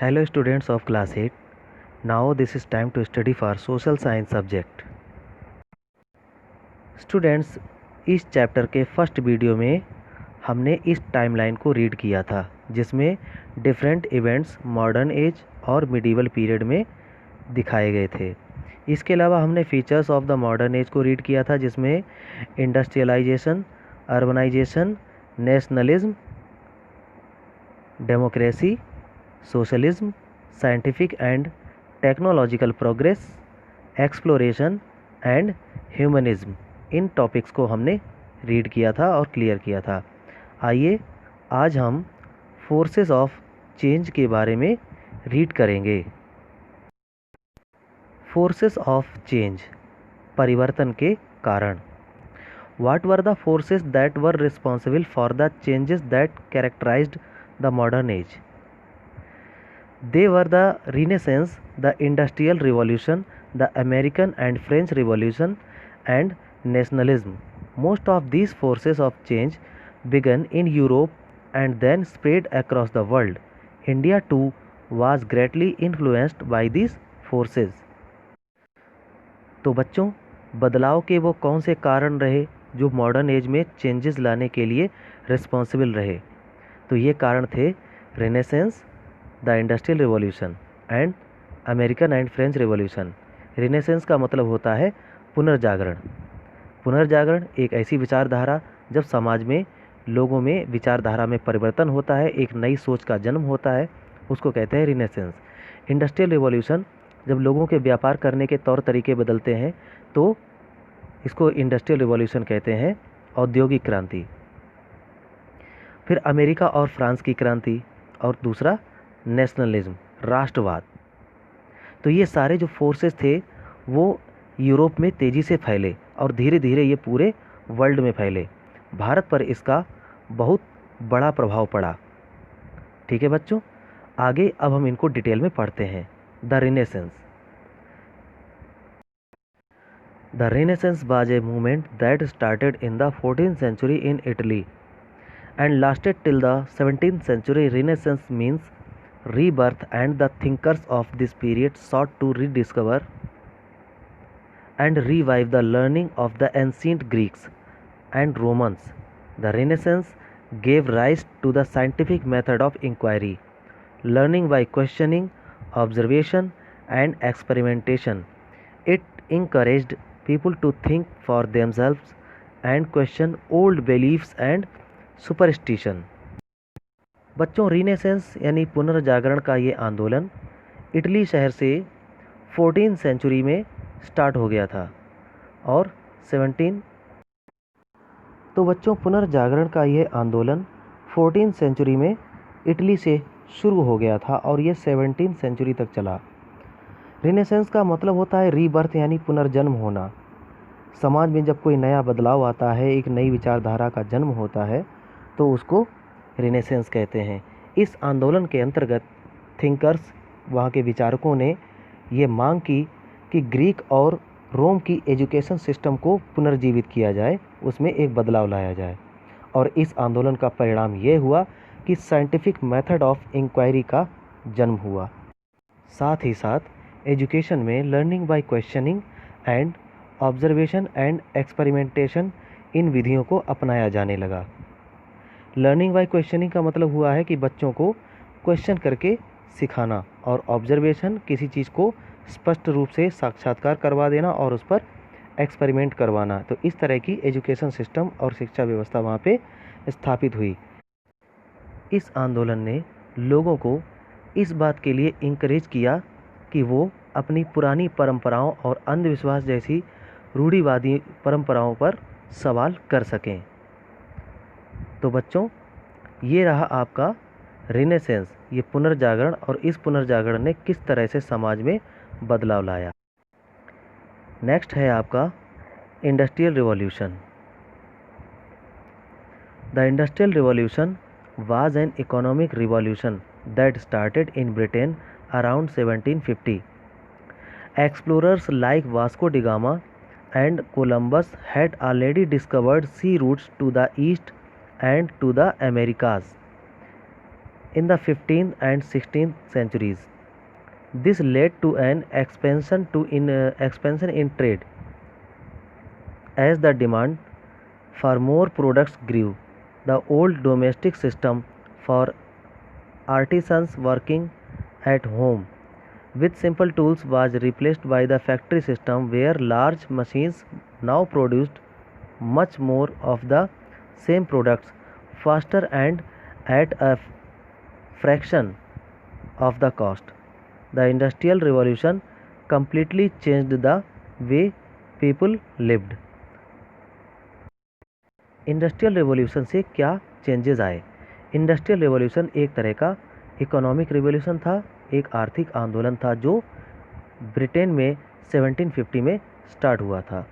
Hello students of class 8. Now this is time to study for social science subject. Students, इस chapter के first video में हमने इस timeline को read किया था जिसमें डिफरेंट इवेंट्स मॉडर्न एज और मिडीवल पीरियड में दिखाए गए थे। इसके अलावा हमने features of the modern age को रीड किया था जिसमें industrialisation, urbanisation, nationalism, democracy, socialism, scientific and technological progress, exploration and humanism, इन टॉपिक्स को हमने रीड किया था और क्लियर किया था। आइए आज हम फोर्सेस ऑफ चेंज के बारे में रीड करेंगे। फोर्सेस ऑफ चेंज, परिवर्तन के कारण। What were the forces that were responsible for the changes that characterized the modern age? They were the Renaissance, the Industrial Revolution, the American and French Revolution, and nationalism. Most of these forces of change began in Europe and then spread across the world. India too was greatly influenced by these forces. तो बच्चों, बदलाव के वो कौन से कारण रहे जो मॉडर्न एज में चेंजेस लाने के लिए रिस्पॉन्सिबल रहे? तो ये कारण थे renaissance, the industrial revolution and American and French revolution. Renaissance का मतलब होता है पुनर्जागरण। पुनर्जागरण एक ऐसी विचारधारा जब समाज में लोगों में विचारधारा में परिवर्तन होता है, एक नई सोच का जन्म होता है, उसको कहते हैं रेनेसेंस। इंडस्ट्रियल रिवॉल्यूशन जब लोगों के व्यापार करने के तौर तरीके बदलते हैं तो इसको इंडस्ट्रियल रिवॉल्यूशन कहते हैं, औद्योगिक क्रांति। फिर अमेरिका और फ्रांस की क्रांति, और दूसरा नेशनलिज्म, राष्ट्रवाद। तो ये सारे जो फोर्सेस थे वो यूरोप में तेज़ी से फैले और धीरे धीरे ये पूरे वर्ल्ड में फैले। भारत पर इसका बहुत बड़ा प्रभाव पड़ा। ठीक है बच्चों, आगे अब हम इनको डिटेल में पढ़ते हैं। The renaissance. The Renaissance was a movement that started in the 14th century in Italy and lasted till the 17th century. Renaissance means rebirth, and the thinkers of this period sought to rediscover and revive the learning of the ancient Greeks and Romans. The Renaissance gave rise to the scientific method of inquiry, learning by questioning, observation, and experimentation. It encouraged people to think for themselves and question old beliefs and superstition. बच्चों, रीनेसेंस यानी पुनर्जागरण का ये आंदोलन Italy शहर से 14th century में start हो गया था और 17। तो बच्चों, पुनर्जागरण का ये आंदोलन 14th सेंचुरी में इटली से शुरू हो गया था और ये 17th सेंचुरी तक चला। रिनेसेंस का मतलब होता है रीबर्थ यानी पुनर्जन्म होना। समाज में जब कोई नया बदलाव आता है, एक नई विचारधारा का जन्म होता है तो उसको रिनेसेंस कहते हैं। इस आंदोलन के अंतर्गत थिंकर्स, वहाँ के विचारकों ने ये मांग की कि ग्रीक और रोम की एजुकेशन सिस्टम को पुनर्जीवित किया जाए, उसमें एक बदलाव लाया जाए। और इस आंदोलन का परिणाम ये हुआ कि साइंटिफिक मेथड ऑफ इंक्वायरी का जन्म हुआ। साथ ही साथ एजुकेशन में learning by questioning and observation and experimentation, इन विधियों को अपनाया जाने लगा। लर्निंग बाय क्वेश्चनिंग का मतलब हुआ है कि बच्चों को क्वेश्चन करके सिखाना, और ऑब्जर्वेशन किसी चीज़ को स्पष्ट रूप से साक्षात्कार करवा देना और उस पर एक्सपेरिमेंट करवाना। तो इस तरह की एजुकेशन सिस्टम और शिक्षा व्यवस्था वहाँ पे स्थापित हुई। इस आंदोलन ने लोगों को इस बात के लिए इंकरेज किया कि वो अपनी पुरानी परंपराओं और अंधविश्वास जैसी रूढ़िवादी परंपराओं पर सवाल कर सकें। तो बच्चों, ये रहा आपका रिनेसेंस, ये पुनर्जागरण, और इस पुनर्जागरण ने किस तरह से समाज में बदलाव लाया। नेक्स्ट है आपका industrial revolution. The industrial revolution was an economic revolution that started in Britain around 1750. Explorers like Vasco da Gama and Columbus had already discovered sea routes to the east and to the Americas. in the 15th and 16th centuries. This led to an expansion in trade. As the demand for more products grew, the old domestic system for artisans working at home with simple tools was replaced by the factory system where large machines now produced much more of the same products faster and at a fraction of the cost. The Industrial Revolution completely changed the way people lived. Industrial revolution से क्या changes आए? Industrial revolution एक तरह का economic revolution था, एक आर्थिक आंदोलन था जो ब्रिटेन में 1750 में स्टार्ट हुआ था।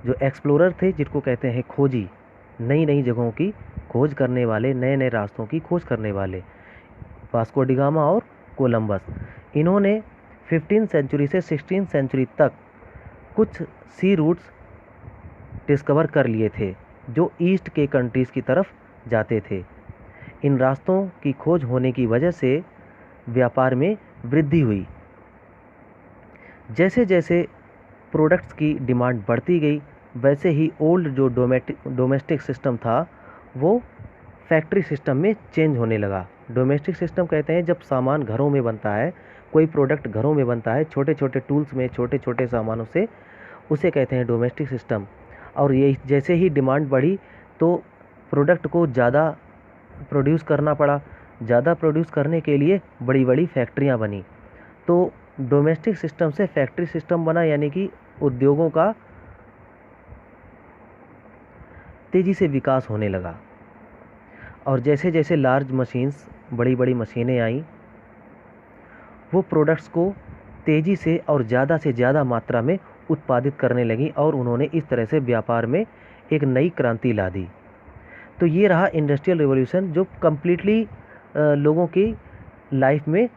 जो एक्सप्लोरर थे, जिनको कहते हैं खोजी, नई नई जगहों की खोज करने वाले, नए नए रास्तों की खोज करने वाले, वास्को डी गामा और कोलंबस, इन्होंने 15th सेंचुरी से 16th सेंचुरी तक कुछ सी रूट्स डिस्कवर कर लिए थे जो ईस्ट के कंट्रीज़ की तरफ जाते थे। इन रास्तों की खोज होने की वजह से व्यापार में वृद्धि हुई। जैसे जैसे प्रोडक्ट्स की डिमांड बढ़ती गई, वैसे ही ओल्ड जो डोमेस्टिक सिस्टम था वो फैक्ट्री सिस्टम में चेंज होने लगा। डोमेस्टिक सिस्टम कहते हैं जब सामान घरों में बनता है, कोई प्रोडक्ट घरों में बनता है, छोटे छोटे टूल्स में, छोटे छोटे सामानों से, उसे कहते हैं डोमेस्टिक सिस्टम। और ये जैसे ही डिमांड बढ़ी तो प्रोडक्ट को ज़्यादा प्रोड्यूस करना पड़ा। ज़्यादा प्रोड्यूस करने के लिए बड़ी बड़ी फैक्ट्रियाँ बनी, तो डोमेस्टिक सिस्टम से फैक्ट्री सिस्टम बना, यानी कि उद्योगों का तेज़ी से विकास होने लगा। और जैसे जैसे लार्ज मशीन्स, बड़ी बड़ी मशीनें आईं, वो प्रोडक्ट्स को तेज़ी से और ज़्यादा से ज़्यादा मात्रा में उत्पादित करने लगी और उन्होंने इस तरह से व्यापार में एक नई क्रांति ला दी। तो ये रहा इंडस्ट्रियल रिवॉल्यूशन जो कम्प्लीटली लोगों की लाइफ में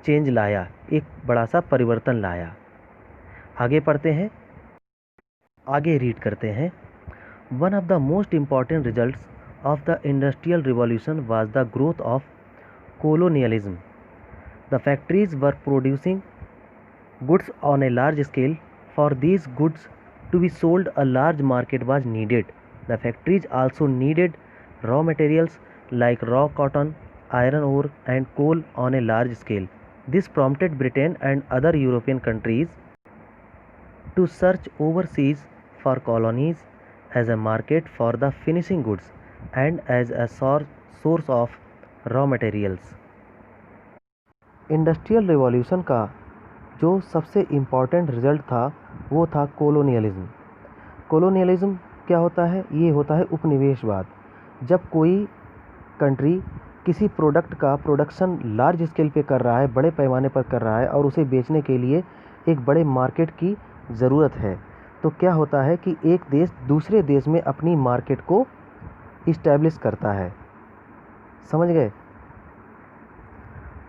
चेंज लाया, एक बड़ा सा परिवर्तन लाया। आगे पढ़ते हैं, आगे रीड करते हैं। One of the most important results of the Industrial Revolution was the growth of colonialism. The factories were producing goods on a large scale. For these goods to be sold, a large market was needed. The factories also needed raw materials like raw cotton, iron ore, and coal on a large scale. This prompted Britain and other European countries to search overseas for colonies as a market for the finishing goods and as a source of raw materials. Industrial revolution का जो सबसे important result था वो था colonialism. Colonialism क्या होता है? ये होता है उपनिवेशवाद। जब कोई कंट्री किसी प्रोडक्ट का प्रोडक्शन लार्ज स्केल पे कर रहा है, बड़े पैमाने पर कर रहा है और उसे बेचने के लिए एक बड़े मार्केट की ज़रूरत है, तो क्या होता है कि एक देश दूसरे देश में अपनी मार्केट को इस्टेब्लिश करता है, समझ गए?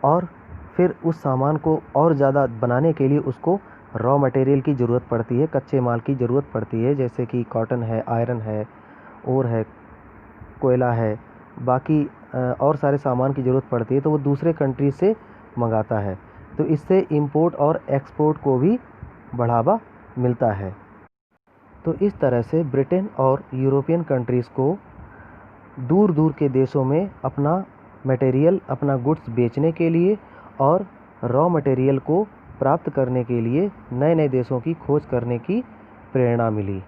और फिर उस सामान को और ज़्यादा बनाने के लिए उसको रॉ मटेरियल की ज़रूरत पड़ती है, कच्चे माल की ज़रूरत पड़ती है, जैसे कि कॉटन है, आयरन है, और है, कोयला है, बाकी और सारे सामान की ज़रूरत पड़ती है, तो वो दूसरे कंट्री से मंगाता है। तो इससे इंपोर्ट और एक्सपोर्ट को भी बढ़ावा मिलता है। तो इस तरह से ब्रिटेन और यूरोपियन कंट्रीज़ को दूर दूर के देशों में अपना मटेरियल, अपना गुड्स बेचने के लिए और रॉ मटेरियल को प्राप्त करने के लिए नए नए देशों की खोज करने की प्रेरणा मिली।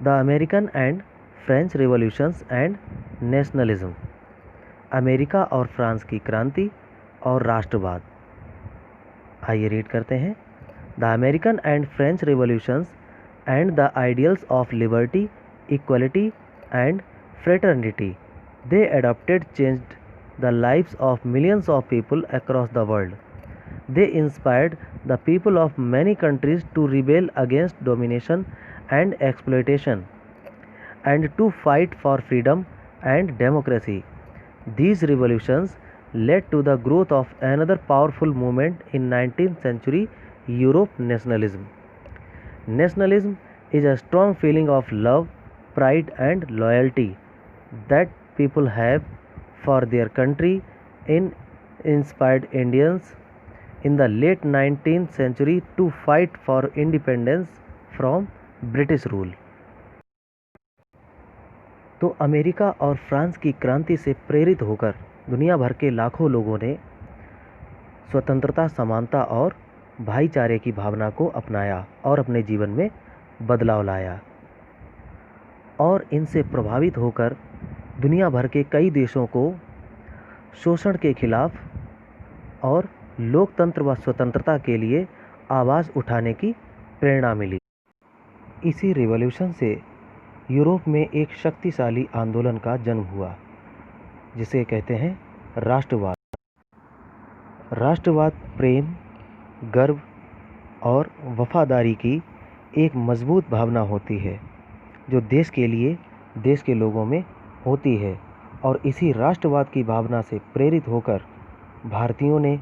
The American and French revolutions and nationalism. America और फ्रांस की क्रांति और राष्ट्रवाद। आइए रीड करते हैं। The American and French revolutions and the ideals of liberty, equality and fraternity they adopted changed the lives of millions of people across the world. They inspired the people of many countries to rebel against domination and exploitation and to fight for freedom and democracy. These revolutions led to the growth of another powerful movement in 19th century Europe, nationalism. Nationalism is a strong feeling of love, pride and loyalty that people have for their country inspired Indians in the late 19th century to fight for independence from British rule. तो America और France की क्रांति से प्रेरित होकर दुनिया भर के लाखों लोगों ने स्वतंत्रता, समानता और भाईचारे की भावना को अपनाया और अपने जीवन में बदलाव लाया। और इनसे प्रभावित होकर दुनिया भर के कई देशों को शोषण के खिलाफ और लोकतंत्र व स्वतंत्रता के लिए आवाज़ उठाने की प्रेरणा मिली। इसी रिवॉल्यूशन से यूरोप में एक शक्तिशाली आंदोलन का जन्म हुआ, जिसे कहते हैं राष्ट्रवाद। राष्ट्रवाद प्रेम, गर्व और वफादारी की एक मजबूत भावना होती है जो देश के लिए, देश के लोगों में होती है। और इसी राष्ट्रवाद की भावना से प्रेरित होकर भारतीयों ने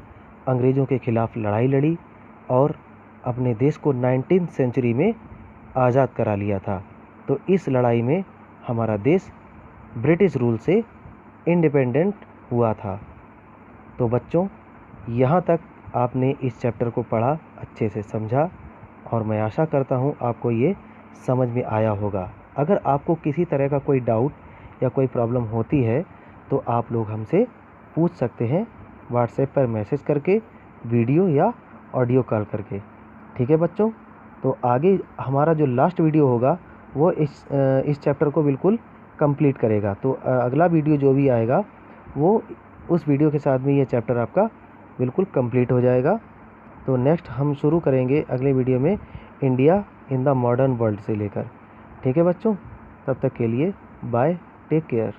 अंग्रेज़ों के खिलाफ लड़ाई लड़ी और अपने देश को 19th सेंचुरी में आज़ाद करा लिया था। तो इस लड़ाई में हमारा देश ब्रिटिश रूल से इंडिपेंडेंट हुआ था। तो बच्चों, यहाँ तक आपने इस चैप्टर को पढ़ा, अच्छे से समझा, और मैं आशा करता हूँ आपको ये समझ में आया होगा। अगर आपको किसी तरह का कोई डाउट या कोई प्रॉब्लम होती है तो आप लोग हमसे पूछ सकते हैं व्हाट्सएप पर मैसेज करके, वीडियो या ऑडियो कॉल करके। ठीक है बच्चों, तो आगे हमारा जो लास्ट वीडियो होगा वो इस चैप्टर को बिल्कुल कंप्लीट करेगा। तो अगला वीडियो जो भी आएगा वो उस वीडियो के साथ में ये चैप्टर आपका बिल्कुल कंप्लीट हो जाएगा। तो नेक्स्ट हम शुरू करेंगे अगले वीडियो में India in the modern world से लेकर। ठीक है बच्चों, तब तक के लिए बाय, टेक केयर।